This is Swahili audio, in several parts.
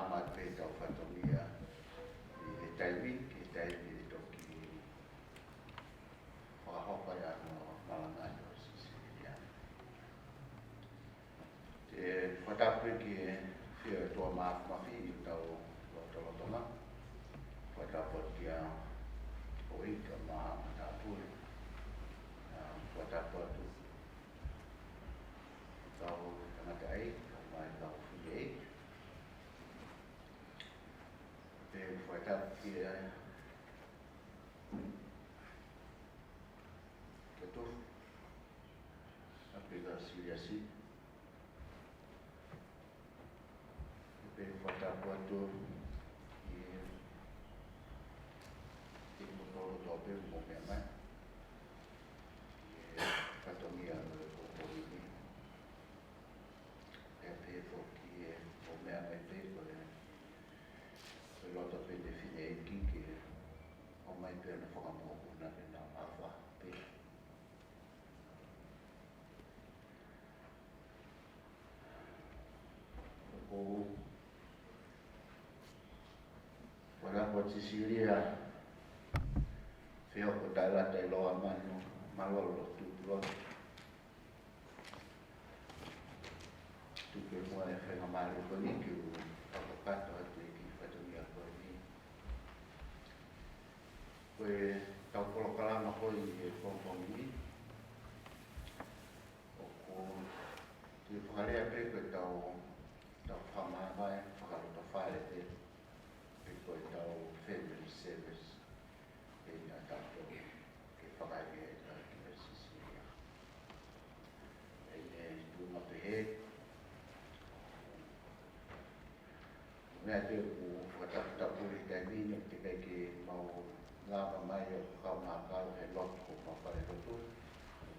mahamat pe tau whatongia i taimi ki taimi i toki whakahoka ia no malangai o Sicilia. Te whatapu ki whia tua mafi i tau lotolotona. Whatapu ki a oika maha tāpui. Whatapu atu tau tangata ai, mai tau whia ai. Te whatapu ki a Ketur, apega Siliasi. Te whatapu atu i motoro tope mo mea mai. Whatongia o Kokorini. E pefo ki o mea mai te koe loto pe te whine e ki o mai pe ana whakamoku na pe nā awha pe. O Warapo Sicilia whio ko tailata I loa manu malolo tūpulon. Tupe mua e whenga mare koni ki u whakapato atu e ki whatongia koni. Koe tau kolokalama hoi e Pongpongi. O ko te whakarea pe koe tau whamahai, whakarota whaere te. Pe koe tau family service e nga tātou ke whakaere e tau ki a Sicilia. E ne tūma pe he. Mea te u whakatapu i kai mino te kai ke mau ngāma mai o kaumākau he lotu ko mawhare rotu.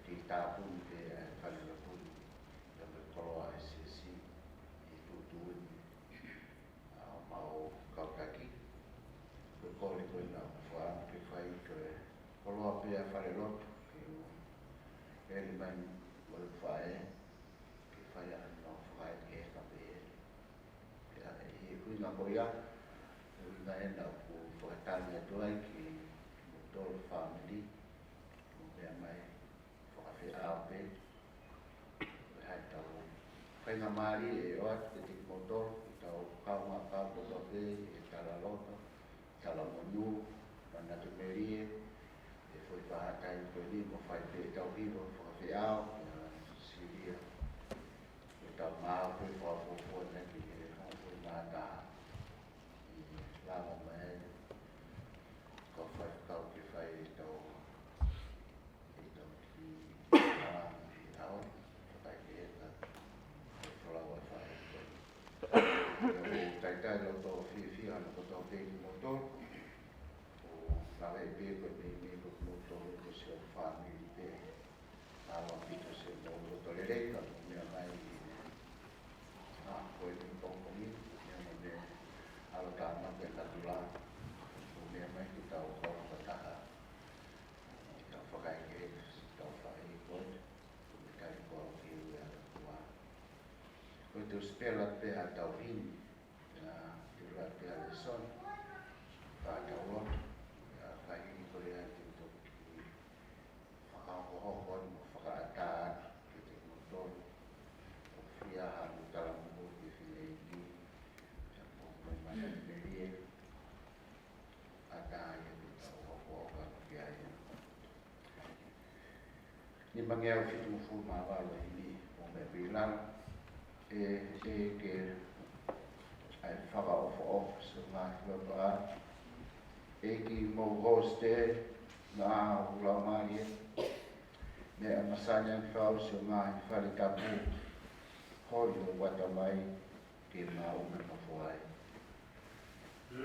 Ki tāpuni te whare rotu. Te me koloa e sesi I tūtuini. Mau kautaki. Koe kore koe nā whaam ke whai koe koloa pia whare rotu. Ke eri mai mole whae. Ke whai anō whae ke ka pe eri. E huinga moia, huinga e nā ku whakatani atua ki Motoro family, mo mea mai whakawhi aope. Hai tau whainga mari e oat te te Motoro, tau kaunga kāpo toke e Talalota, Talamonu, Manatu Merie, e foi pahatai koe ni mo whai pe tau hiwa whakawhi ao, Sicilia. E tau maa koe whawhawhua neki e hongkoi mātā I lama mai. Ka whai kau ke whai e tau ki I ao, whakai ke e ka whalawa whai koe. O taitai lau tō whiwhi ana ko tau teiki Motoro. O lawe e pe koe me ko Motoro ko se o whamiri pe. Awa pito se o Motoro reika, mea mai koe ni Pongpongi, mea mai me ala tāma pe katula. O mea mai ki tau kau whataha. Tau whakai ke tau whai koe. O me kai koe o hiu e ala kua. Koe te uspela pe a tau hini. Te ura pe a le son. Whātau lotu. Kai hini koe a te toki whakahoho mo whakaata ke te Motoro. O whia hanu talamu ke whine I ki. Mai mana merie. Ata ia te tau hoho o ka ki aia. Ni mangea o whitu mufu maa wala hini o me pilang. E ke ai whakaofo so ngā hiwapa a. E ki mou hoste ngā hula marie. Me a masanya whao so ngā hiwhare tapu. Hoi o wata mai ke mā ume mawhai. Oh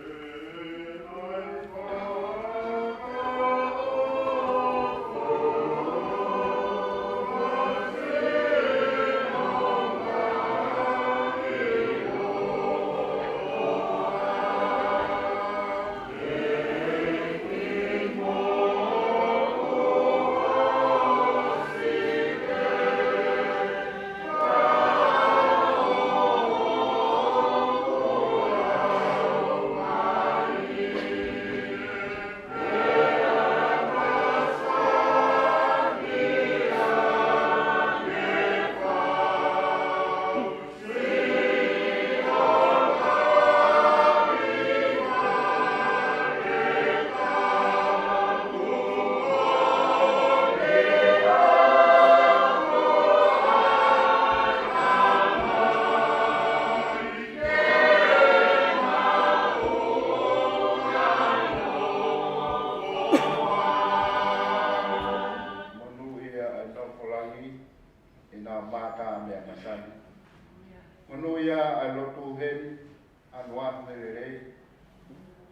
noa me le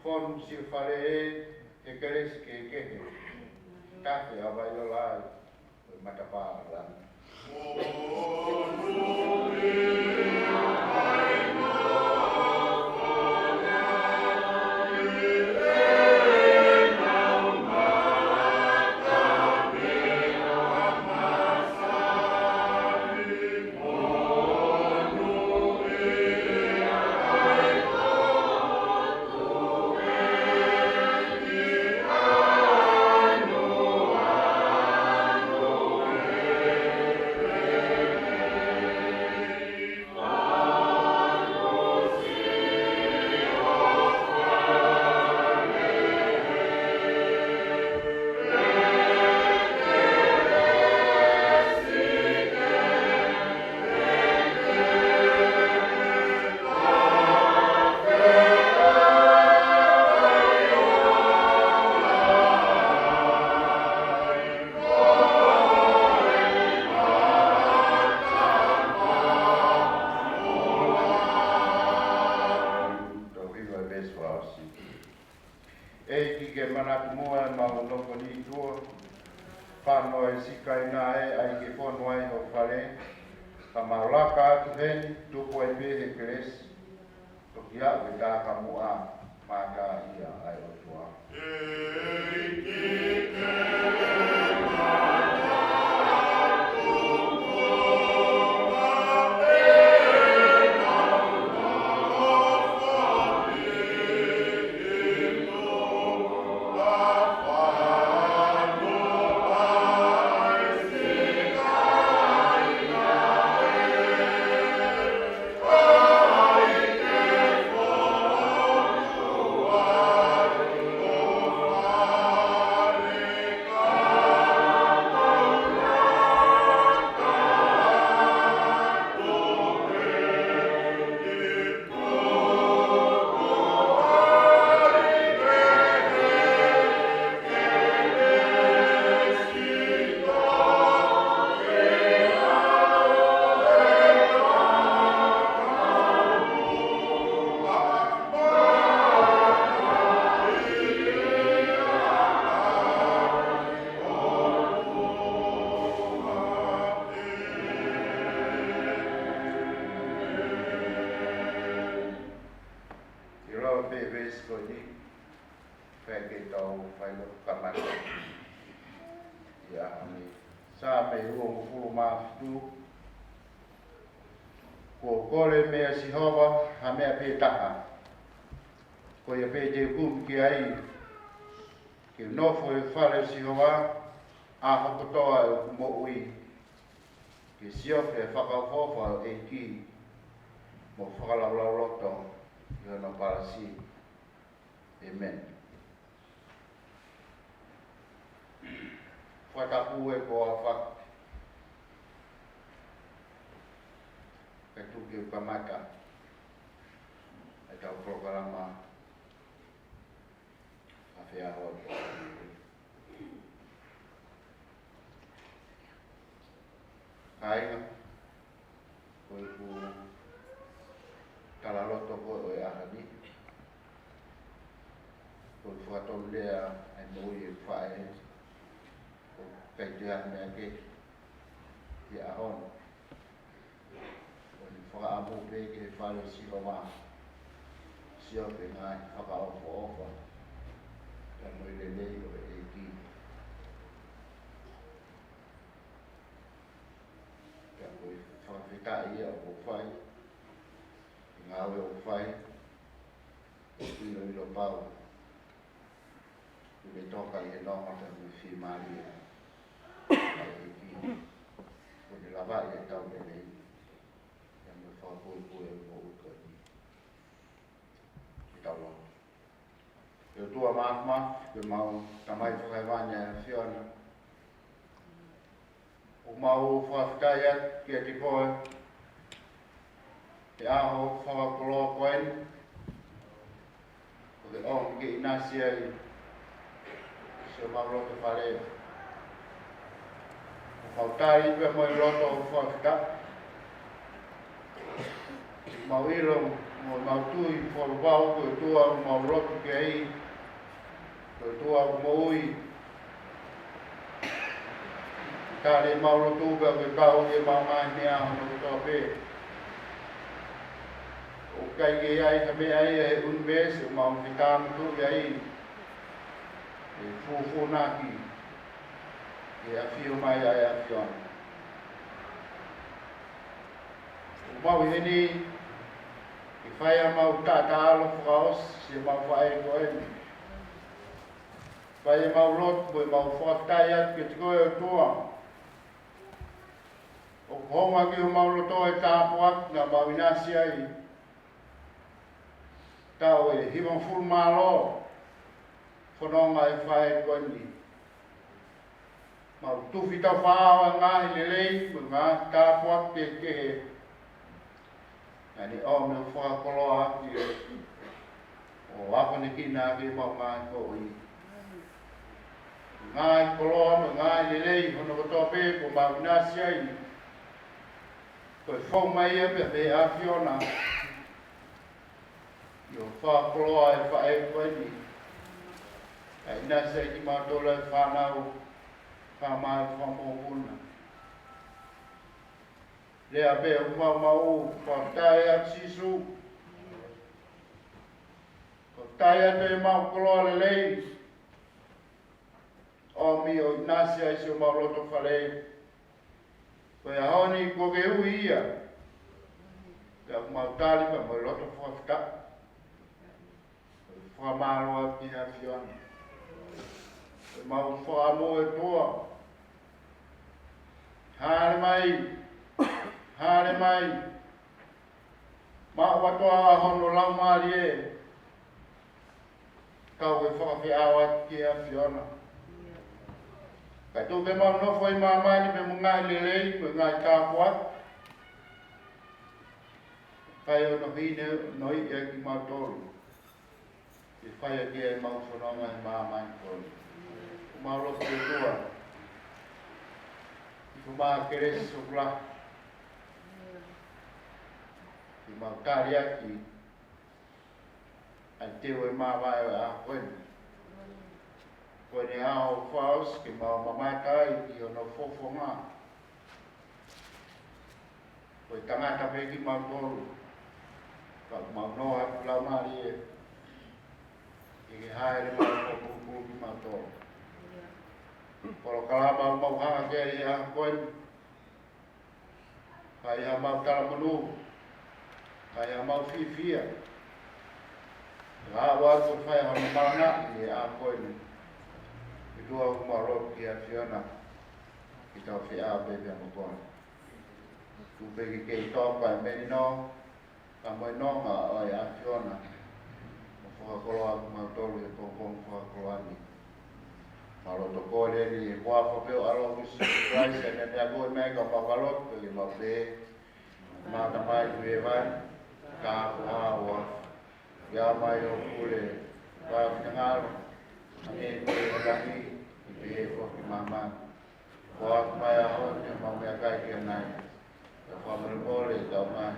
fon si fale e keres ke ke ta ke avai lo lai matapa la e ki ke mana kumua ma o loko ni tua whanau e sika i nā e ai ke whanau ai o whare ka maulaka atu heni tupo e pehe keres toki au e tā ka mua mā kā ia ai o tua sa me uo mfulu mafitu ko kore mea sihova ha mea pe taha ko ia pe te kum ki ai ki nofo e whare sihova a hakotoa e kumo ui ki siofe e whakawhofa e ki mo whakalauloto i ono parasi. Amen. Whatapu e ko a whak e tuki o kamata e tau programa a whea hoa kainga koe ku talaloto koe o e ahani koe whakatau lea e nui e whae kei te ane ake i ahon. Ni whakaamu pe ke whare siwa wā. Sio pe ngai whakaofo ofa. Ka moi le lei o e ki. Ka moi whakawhita ia o whai. I ngāwe o whai. Ilo ilo pau. I me toka i he nonga te mi whi maria. Kone lawa i e tau mene i. Ia me whakapoi e mo uka i. Ki tau loto. Eo tua mahma, ke mau tamai whakaiwania e whiona. O mau whakatai at ki a te koe. Te aho whakakoloa koen. O te on ki inasia i. Se mau loto whalea. Mautari pe mo loto o whakata. Mau ilo mo mau tui fo wau ko tua mau rotu ke ai ko tua mo ui ka le mau rotu ka ke kau ke mau mai mea hono to pe o kai ke ai ka me ai e un mes o mau te ka tu ke ai e fu na ki e a fio mai ai a fio o mau ni i whai a mau tata alo whakaos si mau whae koe ni. Whai a mau lot mo i mau whaktai at ke tikoe o tua. O kohonga ki o mau loto e tāpuak ngā mau inasi ai. Tau e himang ful malo whanonga i whae koe ni. Mau tuwhi tau whaawa ngahi lelei mo ngā tāpuak ke kehe. Ani o me whakakoloa ki o apane ki nā ki mau ngāi ko i. Ngāi koloa me ngāi lelei hono kotoa pē ko mau inasi ai. Koe whau mai e me a Fiona. I o whakakoloa e whae koe ni. A inasi ai ki mau tola e whanau whamai whamokuna. Lea pe o mau whakatae at sisu. Whakatae at e mau koloa lelei. O mi o inasi ai si o mau loto whalei. Koe a honi ko ke hui ia. Ka mau tali pa mo loto whakata. Whamaroa ki a Fiona. Koe mau whamo e toa. Hare mai. Hare mai. Ma watoa hono lau maari e. Kau e whakawhi awat ki a Fiona. Kai tō me mau nofo i mamani me mungai lelei, me ngai tāpuat. Kai o no hine noi e ki mau tōru. I whai a ki e mau whanonga i mamani koni. O mau roto e tua. I whumaa keresi so kula. I mau kāri aki. Ai teo e mawai o a koeni. Koe ne ao whaos ki mau mamatai ki o no fofo ngā. Koe tangata pe ki mau tolu. Ka mau noa lau mari e. I ki haere mau fofo ki mau tolu. Polo kalama mau hanga ke i a koe. Kai ha mau talamanu. Kai ha mau fifia. Ngā watu whai hono mauna i a koe ni. Lua umaro ki a Fiona ki tau whi a bebe a mokona. Tu peki kei tōpa e meni no, ka moe no ngā oi a Fiona. Mo whakakoloa ku mau tolu e pōpōng whakakoloa ni. Maro to kōre ni e wā whapeo alo ki Christ e nene a koe mei ka whakalot pe ki mau pē. Māta mai ku e vai, ka aku hawa. Ia mai o kule, wā whitangaro. Ane koe rangi. Pe ki mama ko mai a ho te mau me kai ki nai ko mo mole ka mai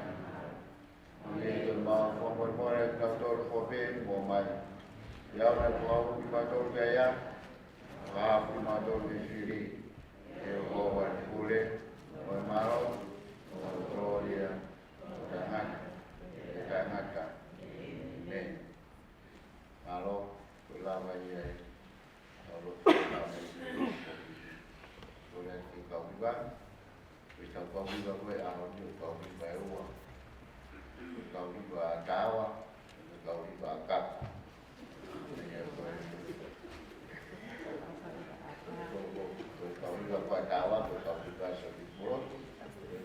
ni ke mau ko mo mole ka to ko pe mo mai ya na ko ki ma to ke ya ka ki ma to ki siri e ko wa kule mo maro ko gloria ka ngata ne alo ko la mai boleh kau juga, bisa kau juga kau alam juga kau juga ewa, kau juga tawa, kau juga akap, kau juga kau tawa, kau juga sedih pun,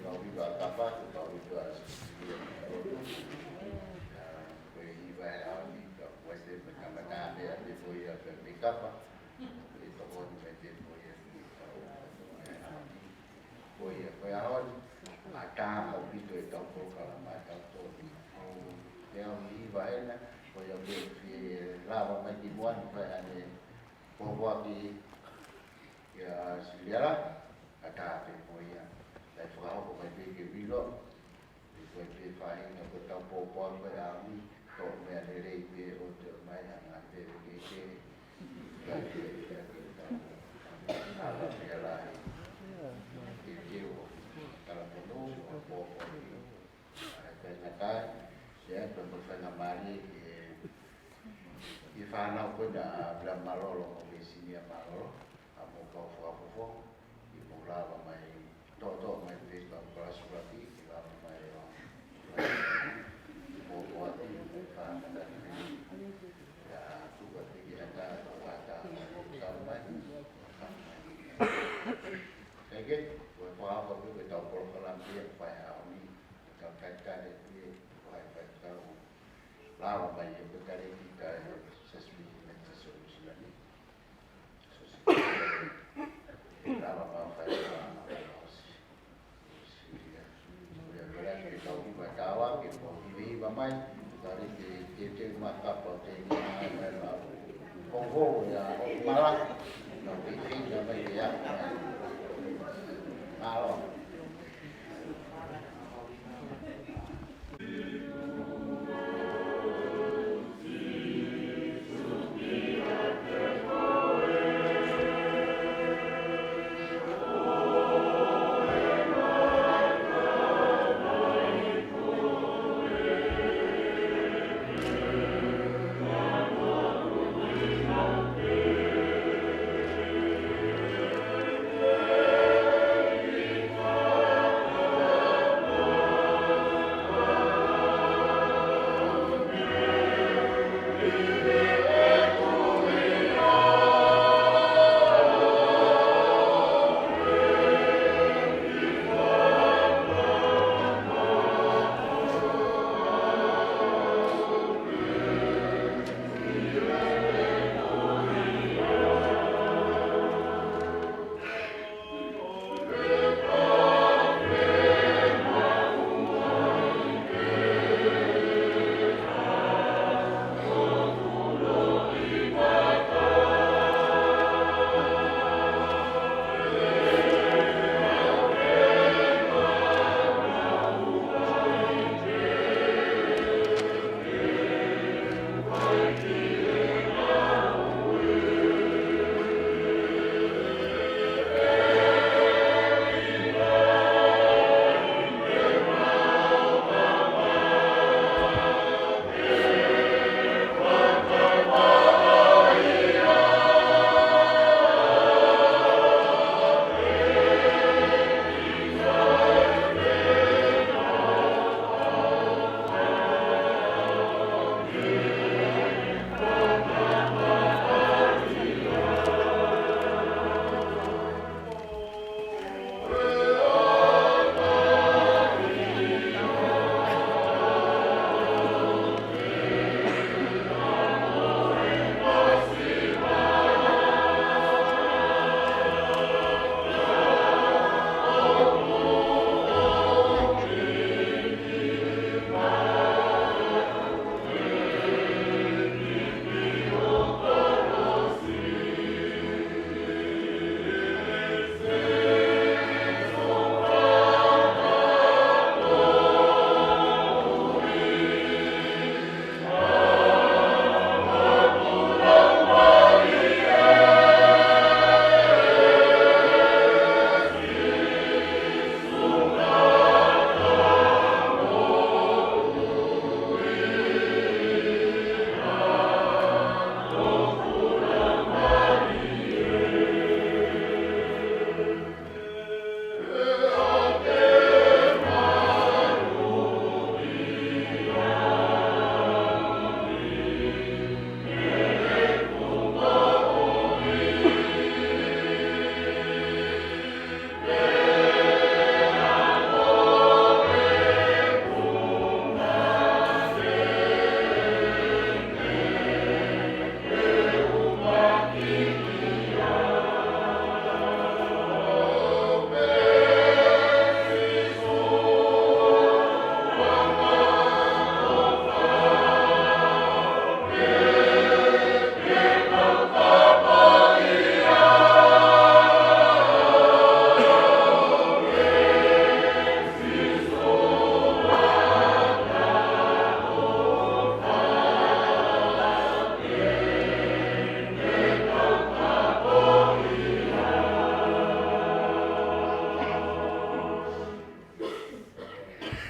kau juga akap, kau juga sedih. Kau ibarat ni kau mesti berkata dia boleh berbicara. Koe ahon, ata au pito e tau kōkala mai tau tōni. Te au ni iwa ena, koe au pio fi lawa mai ki muani, koe ane kōkua ki siliara, ata te koe ia. Lai whakahoko mai peke wilo, Koe pe whahinga ko tau pōpōa koe a mi, tō mea le rei pe o te mai hanga te ke te, kai te ke tau, ala mea lai, ke te o, karapono, o pōpōa ki, a kai na kai, se a koe mo whainga mari, i whanau koe na bla marolo o ke sinia marolo, a mo kau whakafofo, i mo lawa mai, tō mai te ka parasurapi, i lawa mai o pōpōa ki, whanaka ki, ia tuka te ki ata, wata, sau mai, Ege, koe whakapa koe tau kolokalampi e whai aoni, ka kaikare ki, whai kau, lawa mai e koe kare ki ka sesmi me te solusilani. Lawa mai whai aosi. Koe kore ke tau hiwa tawa, ke po hiwa mai, tari te matapa te ngā mai lau. Kongo ya o mara, no te whina mai te aka. Malo.